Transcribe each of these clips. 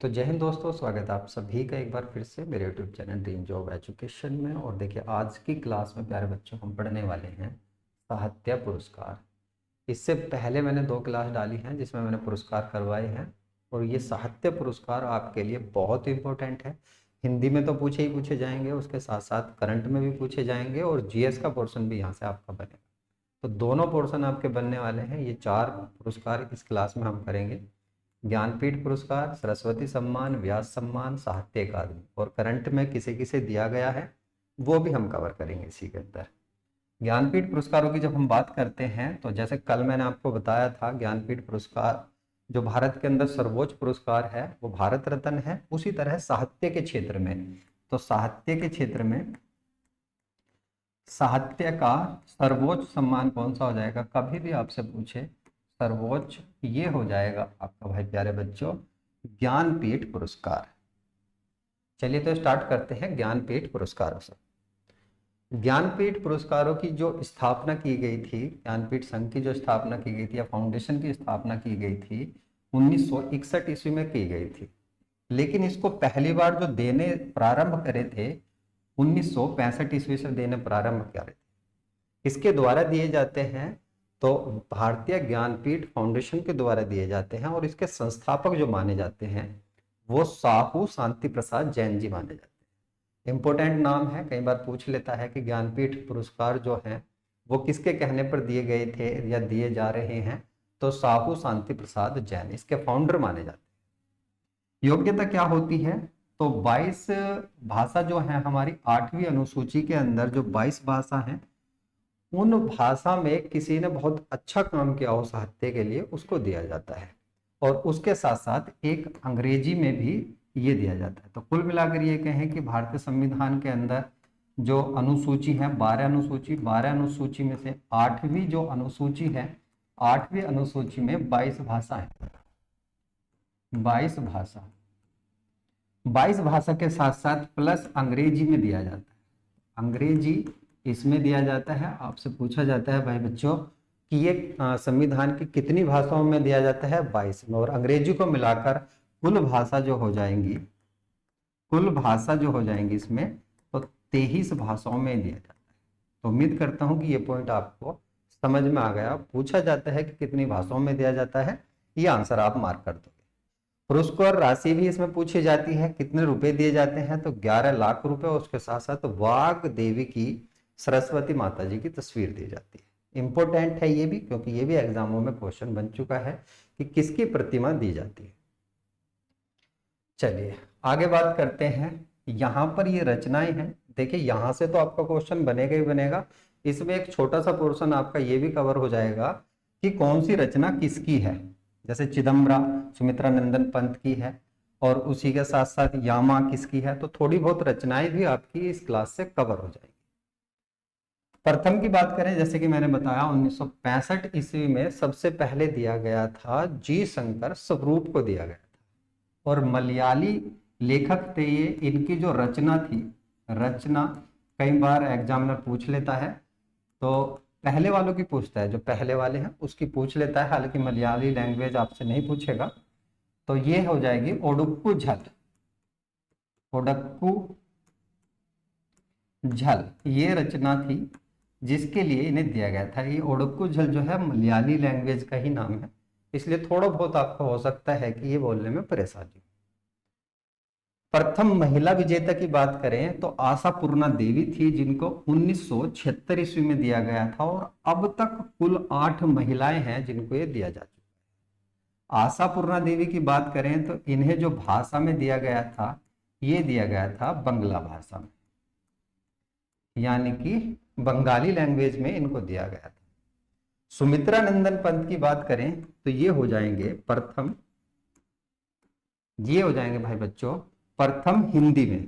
तो जय हिंद दोस्तों, स्वागत है आप सभी का एक बार फिर से मेरे YouTube channel dream job education में। और देखिए, आज की क्लास में प्यारे बच्चों हम पढ़ने वाले हैं साहित्य पुरस्कार। इससे पहले मैंने 2 क्लास डाली हैं जिसमें मैंने पुरस्कार करवाए हैं, और ये साहित्य पुरस्कार आपके लिए बहुत इंपॉर्टेंट है। हिंदी में तो पूछे ही पूछे जाएंगे, उसके साथ साथ करंट में भी पूछे जाएंगे, और जीएस का पोर्शन भी यहाँ से आपका बनेगा। तो दोनों पोर्शन आपके बनने वाले हैं। ये 4 पुरस्कार इस क्लास में हम करेंगे। ज्ञानपीठ पुरस्कार, सरस्वती सम्मान, व्यास सम्मान, साहित्य अकादमी, और करंट में किसे किसे दिया गया है वो भी हम कवर करेंगे इसी के अंदर। ज्ञानपीठ पुरस्कारों की जब हम बात करते हैं तो जैसे कल मैंने आपको बताया था, ज्ञानपीठ पुरस्कार जो भारत के अंदर सर्वोच्च पुरस्कार है वो भारत रत्न है। उसी तरह साहित्य के क्षेत्र में, तो साहित्य के क्षेत्र में साहित्य का सर्वोच्च सम्मान कौन सा हो जाएगा, कभी भी आपसे पूछे सर्वोच्च, ये हो जाएगा आपका भाई प्यारे बच्चों ज्ञानपीठ पुरस्कार। चलिए तो स्टार्ट करते हैं ज्ञानपीठ पुरस्कारों से। ज्ञानपीठ पुरस्कारों की जो स्थापना की गई थी, ज्ञानपीठ संघ की जो स्थापना की गई थी या फाउंडेशन की स्थापना की गई थी 1961 ईस्वी में की गई थी। लेकिन इसको पहली बार जो देने प्रारंभ करे थे 1965 ईस्वी से देने प्रारंभ करे थे। इसके द्वारा दिए जाते हैं तो भारतीय ज्ञानपीठ फाउंडेशन के द्वारा दिए जाते हैं, और इसके संस्थापक जो माने जाते हैं वो साहू शांति प्रसाद जैन जी माने जाते हैं। इंपॉर्टेंट नाम है, कई बार पूछ लेता है कि ज्ञानपीठ पुरस्कार जो हैं वो किसके कहने पर दिए गए थे या दिए जा रहे हैं, तो साहू शांति प्रसाद जैन इसके फाउंडर माने जाते हैं। योग्यता क्या होती है, तो 22 भाषा जो है हमारी 8वीं अनुसूची के अंदर जो 22 भाषा हैं, उन भाषा में किसी ने बहुत अच्छा काम किया हो साहित्य के लिए उसको दिया जाता है, और उसके साथ साथ एक अंग्रेजी में भी ये दिया जाता है। तो कुल मिलाकर ये कहें कि भारतीय संविधान के अंदर जो अनुसूची है 12 अनुसूची, 12 अनुसूची में से 8वीं जो अनुसूची है, 8वीं अनुसूची में 22 भाषा है। 22 भाषा, 22 भाषा के साथ साथ प्लस अंग्रेजी में दिया जाता है। अंग्रेजी इसमें दिया जाता है। आपसे पूछा जाता है भाई बच्चों कि ये संविधान की कितनी भाषाओं में दिया जाता है, 22 में, और अंग्रेजी को मिलाकर कुल भाषा जो हो जाएंगी, कुल भाषा जो हो जाएंगी इसमें तो 23 भाषाओं में दिया जाता है। तो उम्मीद करता हूं कि ये पॉइंट आपको समझ में आ गया। पूछा जाता है कि कितनी भाषाओं में दिया जाता है, ये आंसर आप मार्क कर दोगे। पुरस्कार राशि भी इसमें पूछी जाती है, कितने रुपए दिए जाते हैं, तो 11 लाख रुपए, और उसके साथ साथ वाग देवी की, सरस्वती माता जी की तस्वीर दी जाती है। इंपॉर्टेंट है ये भी, क्योंकि ये भी एग्जामों में क्वेश्चन बन चुका है कि किसकी प्रतिमा दी जाती है। चलिए आगे बात करते हैं। यहां पर ये रचनाएं हैं। देखिए यहां से तो आपका क्वेश्चन बनेगा ही बनेगा। इसमें एक छोटा सा पोर्शन आपका ये भी कवर हो जाएगा कि कौन सी रचना किसकी है। जैसे चिदम्बरा सुमित्रा नंदन पंत की है, और उसी के साथ साथ यामा किसकी है। तो थोड़ी बहुत रचनाएं भी आपकी इस क्लास से कवर हो जाएगी। प्रथम की बात करें, जैसे कि मैंने बताया 1965 ईस्वी में सबसे पहले दिया गया था जी शंकर स्वरूप को दिया गया था, और मलयाली लेखक थे ये। इनकी जो रचना थी, रचना कई बार एग्जामिनर पूछ लेता है, तो पहले वालों की पूछता है, जो पहले वाले हैं उसकी पूछ लेता है, हालांकि मलयाली लैंग्वेज आपसे नहीं पूछेगा। तो ये हो जाएगी ओडुक्कू झल। ओडक्कू झल ये रचना थी जिसके लिए इन्हें दिया गया था। ये ओडुक्कू झल जो है मलयाली लैंग्वेज का ही नाम है, इसलिए थोड़ा बहुत आपको हो सकता है कि ये बोलने में परेशानी। प्रथम महिला विजेता की बात करें तो आशापूर्णा देवी थी, जिनको 1976 ईस्वी में दिया गया था, और अब तक कुल 8 महिलाएं हैं जिनको ये दिया जा चुका है। आशापूर्णा देवी की बात करें तो इन्हें जो भाषा में दिया गया था, ये दिया गया था बंगला भाषा में, यानी कि बंगाली लैंग्वेज में इनको दिया गया था। सुमित्रा नंदन पंत की बात करें तो ये हो जाएंगे प्रथम, ये हो जाएंगे भाई बच्चों प्रथम हिंदी में।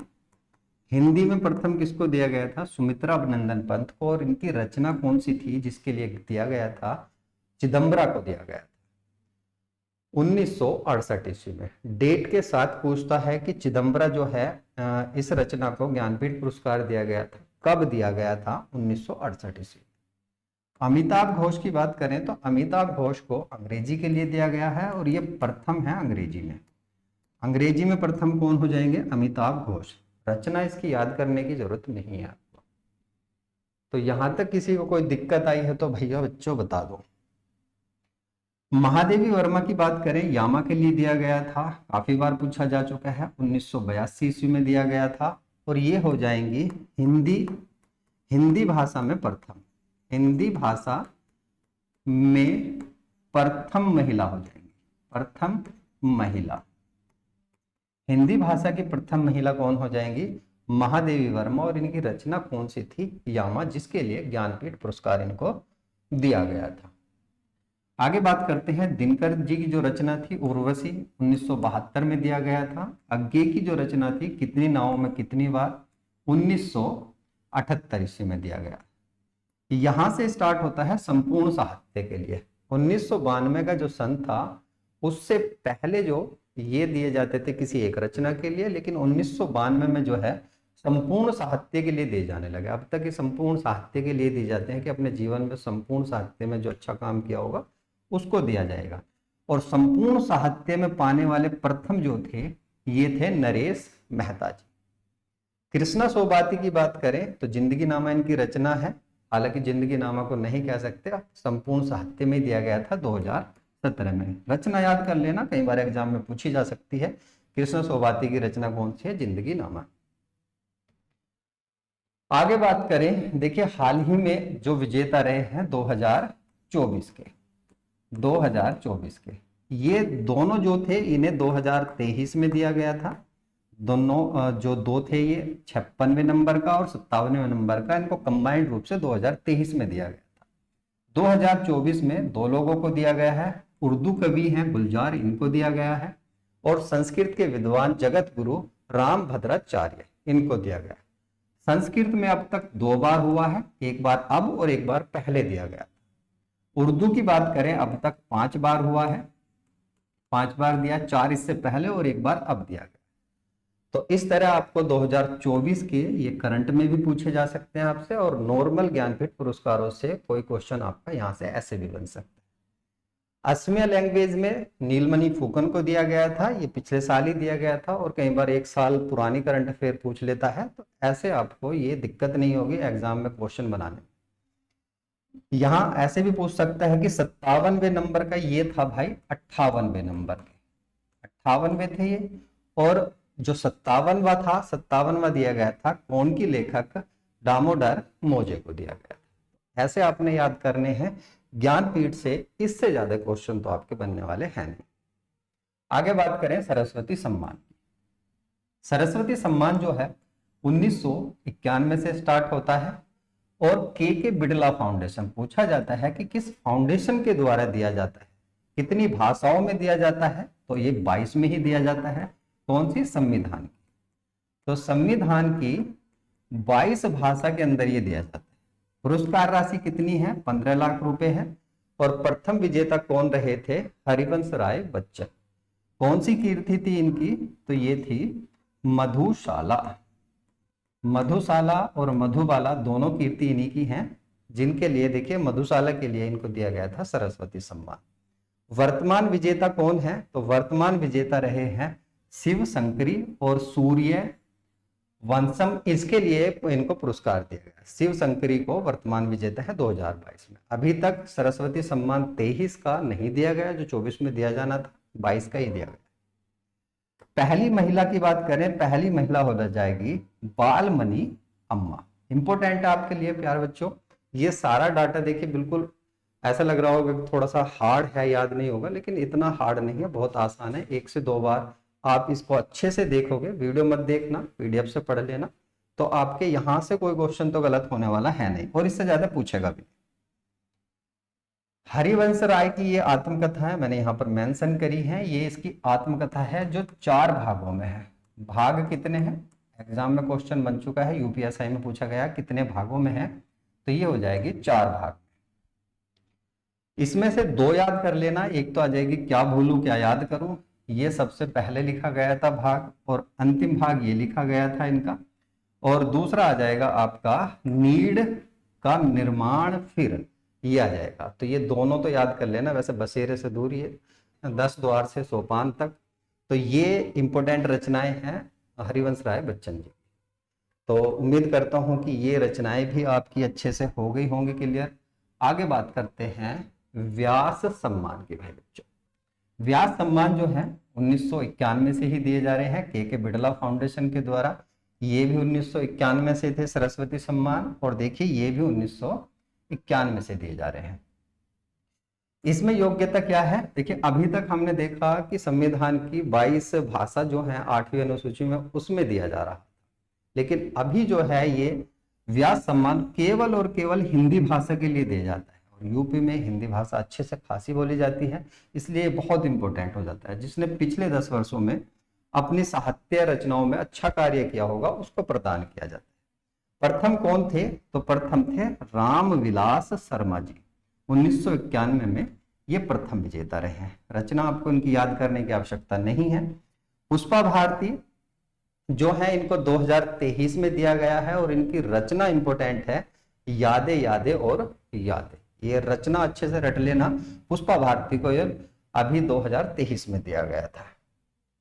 हिंदी में प्रथम किसको दिया गया था, सुमित्रा नंदन पंत को, और इनकी रचना कौन सी थी जिसके लिए दिया गया था, चिदम्बरा को दिया गया था 1968 ईस्वी में। डेट के साथ पूछता है कि चिदम्बरा जो है इस रचना को ज्ञानपीठ पुरस्कार दिया गया था, कब दिया गया था, 1968 ईस्वी। अमिताभ घोष की बात करें तो अमिताभ घोष को अंग्रेजी के लिए दिया गया है, और ये प्रथम है अंग्रेजी में। अंग्रेजी में प्रथम कौन हो जाएंगे? अमिताभ घोष। रचना इसकी याद करने की जरूरत नहीं है आपको। तो यहां तक किसी को कोई दिक्कत आई है तो भैया बच्चों बता दो। महादेवी वर्मा की बात करें, यामा के लिए दिया गया था, काफी बार पूछा जा चुका है, 1982 ईस्वी में दिया गया था। और ये हो जाएंगी हिंदी हिंदी भाषा में प्रथम, हिंदी भाषा में प्रथम महिला हो जाएंगी, प्रथम महिला। हिंदी भाषा की प्रथम महिला कौन हो जाएंगी? महादेवी वर्मा। और इनकी रचना कौन सी थी? यामा, जिसके लिए ज्ञानपीठ पुरस्कार इनको दिया गया था। आगे बात करते हैं, दिनकर जी की जो रचना थी उर्वशी, 1972 में दिया गया था। अज्ञे की जो रचना थी कितनी नावों में कितनी बार, 1978 ईस्वी में दिया गया। यहां से स्टार्ट होता है संपूर्ण साहित्य के लिए। 1992 का जो सन था उससे पहले जो ये दिए जाते थे किसी एक रचना के लिए, लेकिन 1992 में जो है संपूर्ण साहित्य के लिए दिए जाने लगे। अब तक ये संपूर्ण साहित्य के लिए दिए जाते हैं कि अपने जीवन में संपूर्ण साहित्य में जो अच्छा काम किया होगा उसको दिया जाएगा। और संपूर्ण साहित्य में पाने वाले प्रथम जो थे ये थे नरेश मेहता जी। कृष्णा सोबाती की बात करें तो जिंदगी नामा इनकी रचना है, हालांकि जिंदगी नामा को नहीं कह सकते, संपूर्ण साहित्य में दिया गया था 2017 में। रचना याद कर लेना, कई बार एग्जाम में पूछी जा सकती है। कृष्णा सोबाती की रचना कौन सी है? जिंदगी नामा। आगे बात करें, देखिए हाल ही में जो विजेता रहे हैं 2024 के, 2024 के, ये दोनों जो थे इन्हें 2023 में दिया गया था। दोनों जो दो थे ये 56वें नंबर का और 57वें नंबर का, इनको कंबाइंड रूप से 2023 में दिया गया था। 2024 में दो लोगों को दिया गया है, उर्दू कवि हैं गुलजार, इनको दिया गया है, और संस्कृत के विद्वान जगत गुरु राम भद्राचार्य, इनको दिया गया है। संस्कृत में अब तक 2 बार हुआ है, एक बार अब और एक बार पहले दिया गया। उर्दू की बात करें अब तक 5 बार हुआ है, 5 बार दिया, 4 इससे पहले और एक बार अब दिया गया। तो इस तरह आपको 2024 के ये करंट में भी पूछे जा सकते हैं आपसे, और नॉर्मल ज्ञानपीठ पुरस्कारों से कोई क्वेश्चन आपका यहाँ से ऐसे भी बन सकता है। असमिया लैंग्वेज में नीलमणि फुकन को दिया गया था, ये पिछले साल ही दिया गया था, और कई बार एक साल पुरानी करंट अफेयर पूछ लेता है, तो ऐसे आपको ये दिक्कत नहीं होगी एग्जाम में क्वेश्चन बनाने में। यहां ऐसे भी पूछ सकता है कि 57वें नंबर का ये था भाई 58वें नंबर के, 58वें थे ये, और जो 57वां था, 57वां दिया गया था कौन की? लेखक दामोदर मोजे को दिया गया था। ऐसे आपने याद करने हैं ज्ञानपीठ से, इससे ज्यादा क्वेश्चन तो आपके बनने वाले हैं नहीं। आगे बात करें सरस्वती सम्मान की। सरस्वती सम्मान जो है 1991 से स्टार्ट होता है, और के बिड़ला फाउंडेशन, पूछा जाता है कि किस फाउंडेशन के द्वारा दिया जाता है, कितनी भाषाओं में दिया जाता है, तो ये 22 में ही दिया जाता है। कौन सी? संविधान की। तो संविधान की 22 भाषा के अंदर ये दिया जाता है। पुरस्कार राशि कितनी है? 15 लाख रुपए है। और प्रथम विजेता कौन रहे थे? हरिवंश राय बच्चन। कौन सी कीर्ति थी इनकी? तो ये थी मधुशाला। मधुशाला और मधुबाला दोनों कीर्ति इन्हीं की हैं, जिनके लिए देखिए मधुशाला के लिए इनको दिया गया था सरस्वती सम्मान। वर्तमान विजेता कौन है? तो वर्तमान विजेता रहे हैं शिव शंकरी और सूर्य वंशम, इसके लिए इनको पुरस्कार दिया गया। शिव शंकरी को वर्तमान विजेता है 2022 में। अभी तक सरस्वती सम्मान 23 का नहीं दिया गया, जो 24 में दिया जाना था, 22 का ही दिया गया। पहली महिला की बात करें, पहली महिला हो जाएगी बालमणि अम्मा। इंपॉर्टेंट है आपके लिए प्यारे बच्चों, ये सारा डाटा देखिए बिल्कुल ऐसा लग रहा होगा कि थोड़ा सा हार्ड है, याद नहीं होगा, लेकिन इतना हार्ड नहीं है, बहुत आसान है। 1 से 2 बार आप इसको अच्छे से देखोगे, वीडियो मत देखना, पीडीएफ से पढ़ लेना, तो आपके यहां से कोई क्वेश्चन तो गलत होने वाला है नहीं, और इससे ज्यादा पूछेगा भी। हरिवंश राय की ये आत्मकथा है, मैंने यहाँ पर मेंशन करी है, ये इसकी आत्मकथा है जो 4 भागों में है। भाग कितने हैं? एग्जाम में क्वेश्चन बन चुका है, यूपीएसआई में पूछा गया कितने भागों में है, तो ये हो जाएगी 4 भाग। इसमें से 2 याद कर लेना, एक तो आ जाएगी क्या भूलूं क्या याद करूं, ये सबसे पहले लिखा गया था भाग, और अंतिम भाग ये लिखा गया था इनका। और दूसरा आ जाएगा आपका नीड का निर्माण, फिर ये आ जाएगा। तो ये दोनों तो याद कर लेना, वैसे बसेरे से दूर, ये 10 द्वार से सोपान तक, तो ये इंपॉर्टेंट रचनाएं हैं हरिवंश राय बच्चन जी। तो उम्मीद करता हूं कि ये रचनाएं भी आपकी अच्छे से हो गई होंगी क्लियर। आगे बात करते हैं व्यास सम्मान की भाई बच्चों। व्यास सम्मान जो है 1991 से ही दिए जा रहे हैं के बिड़ला फाउंडेशन के द्वारा। ये भी 1991 से थे सरस्वती सम्मान, और देखिए ये भी 1991 से दिए जा रहे हैं। इसमें योग्यता क्या है, देखिए अभी तक हमने देखा कि संविधान की 22 भाषा जो है 8वीं अनुसूची में उसमें दिया जा रहा, लेकिन अभी जो है ये व्यास सम्मान केवल और केवल हिंदी भाषा के लिए दिया जाता है, और यूपी में हिंदी भाषा अच्छे से खासी बोली जाती है, इसलिए बहुत इंपॉर्टेंट हो जाता है। जिसने पिछले 10 वर्षों में अपनी साहित्य रचनाओं में अच्छा कार्य किया होगा उसको प्रदान किया जाता है। प्रथम कौन थे, तो प्रथम थे रामविलास शर्मा जी। 1991 में ये प्रथम विजेता रहे हैं। रचना आपको इनकी याद करने की आवश्यकता नहीं है। पुष्पा भारती जो है इनको 2023 में दिया गया है, और इनकी रचना इंपॉर्टेंट है यादें यादें और यादें। ये रचना अच्छे से रट लेना। पुष्पा भारती को ये अभी 2023 में दिया गया था।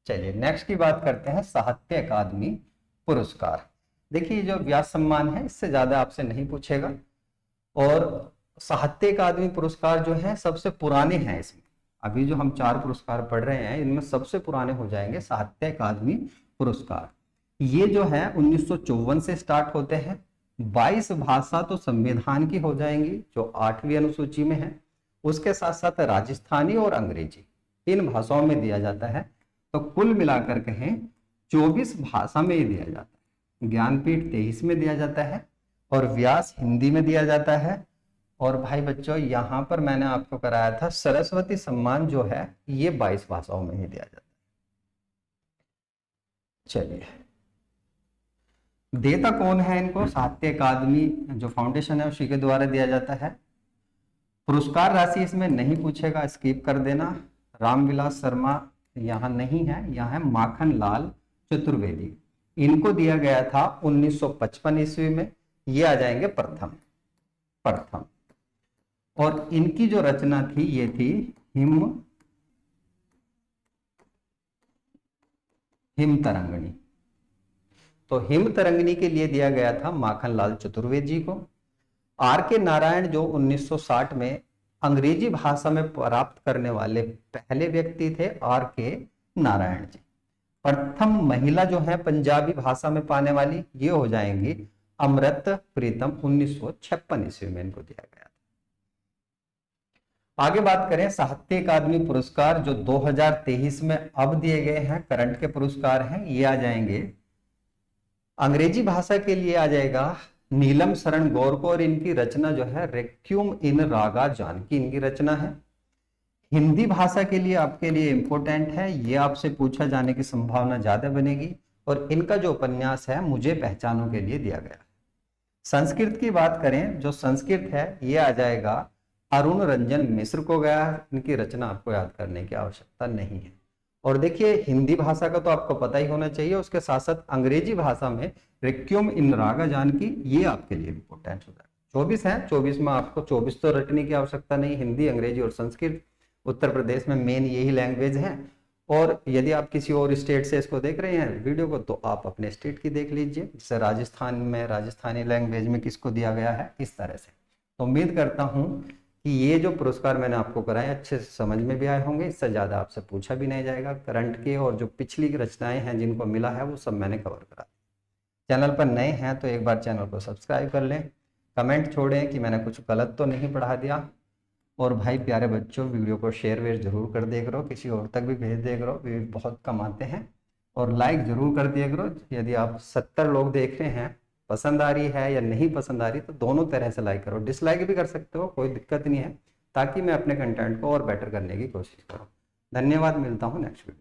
चलिए नेक्स्ट की बात करते हैं साहित्य अकादमी पुरस्कार। देखिए जो व्यास सम्मान है इससे ज्यादा आपसे नहीं पूछेगा, और साहित्य अकादमी पुरस्कार जो है सबसे पुराने हैं। इसमें अभी जो हम 4 पुरस्कार पढ़ रहे हैं इनमें सबसे पुराने हो जाएंगे साहित्य अकादमी पुरस्कार। ये जो है 1954 से स्टार्ट होते हैं। 22 भाषा तो संविधान की हो जाएंगी जो 8वीं अनुसूची में है, उसके साथ साथ राजस्थानी और अंग्रेजी इन भाषाओं में दिया जाता है। तो कुल मिलाकर कहें 24 भाषा में ही दिया जाता है। ज्ञानपीठ 23 में दिया जाता है, और व्यास हिंदी में दिया जाता है। और भाई बच्चों यहाँ पर मैंने आपको कराया था सरस्वती सम्मान जो है ये 22 भाषाओं में ही दिया जाता है। चलिए देता कौन है इनको, साहित्य अकादमी जो फाउंडेशन है उसी के द्वारा दिया जाता है। पुरस्कार राशि इसमें नहीं पूछेगा, स्किप कर देना। रामविलास शर्मा यहाँ नहीं है, यहाँ है माखन लाल चतुर्वेदी। इनको दिया गया था 1955 ईस्वी में। ये आ जाएंगे प्रथम। और इनकी जो रचना थी ये थी हिम तरंगिणी। तो हिम तरंगिणी के लिए दिया गया था माखन लाल चतुर्वेदी जी को। आर के नारायण जो 1960 में अंग्रेजी भाषा में प्राप्त करने वाले पहले व्यक्ति थे, आर के नारायण जी। प्रथम महिला जो है पंजाबी भाषा में पाने वाली ये हो जाएंगी अमृत प्रीतम। 1956 ईस्वी में इनको दिया गया था। आगे बात करें साहित्य अकादमी पुरस्कार जो 2023 में अब दिए गए हैं, करंट के पुरस्कार हैं, ये आ जाएंगे अंग्रेजी भाषा के लिए आ जाएगा नीलम शरण गौर को, और इनकी रचना जो है रेक्यूम इन रागा जानकी इनकी रचना है। हिंदी भाषा के लिए आपके लिए इंपॉर्टेंट है, ये आपसे पूछा जाने की संभावना ज्यादा बनेगी, और इनका जो उपन्यास है मुझे पहचानों के लिए दिया गया। संस्कृत की बात करें, जो संस्कृत है ये आ जाएगा अरुण रंजन मिश्र को गया। इनकी रचना आपको याद करने की आवश्यकता नहीं है। और देखिए हिंदी भाषा का तो आपको पता ही होना चाहिए, उसके साथ साथ अंग्रेजी भाषा में रिक्यूम इन रागा जानकी ये आपके लिए इंपॉर्टेंट हो जाएगा। 24 है, 24 में आपको 24 तो रटने की आवश्यकता नहीं। हिंदी, अंग्रेजी और संस्कृत उत्तर प्रदेश में मेन यही लैंग्वेज है। और यदि आप किसी और स्टेट से इसको देख रहे हैं वीडियो को, तो आप अपने स्टेट की देख लीजिए। जैसे राजस्थान में राजस्थानी लैंग्वेज में किसको दिया गया है, इस तरह से। तो उम्मीद करता हूँ कि ये जो पुरस्कार मैंने आपको कराए अच्छे से समझ में भी आए होंगे। इससे ज़्यादा आपसे पूछा भी नहीं जाएगा। करंट के और जो पिछली रचनाएं हैं जिनको मिला है वो सब मैंने कवर करा। चैनल पर नए हैं तो एक बार चैनल को सब्सक्राइब कर लें, कमेंट छोड़ें कि मैंने कुछ गलत तो नहीं पढ़ा दिया। और भाई प्यारे बच्चों वीडियो को शेयर वेयर जरूर कर दिया करो, किसी और तक भी भेज दिया करो, वे बहुत कम आते हैं। और लाइक जरूर कर दिया करो। यदि आप 70 लोग देख रहे हैं, पसंद आ रही है या नहीं पसंद आ रही, तो दोनों तरह से लाइक करो। डिसलाइक भी कर सकते हो, कोई दिक्कत नहीं है, ताकि मैं अपने कंटेंट को और बेटर करने की कोशिश करूँ। धन्यवाद, मिलता हूँ नेक्स्ट वीडियो।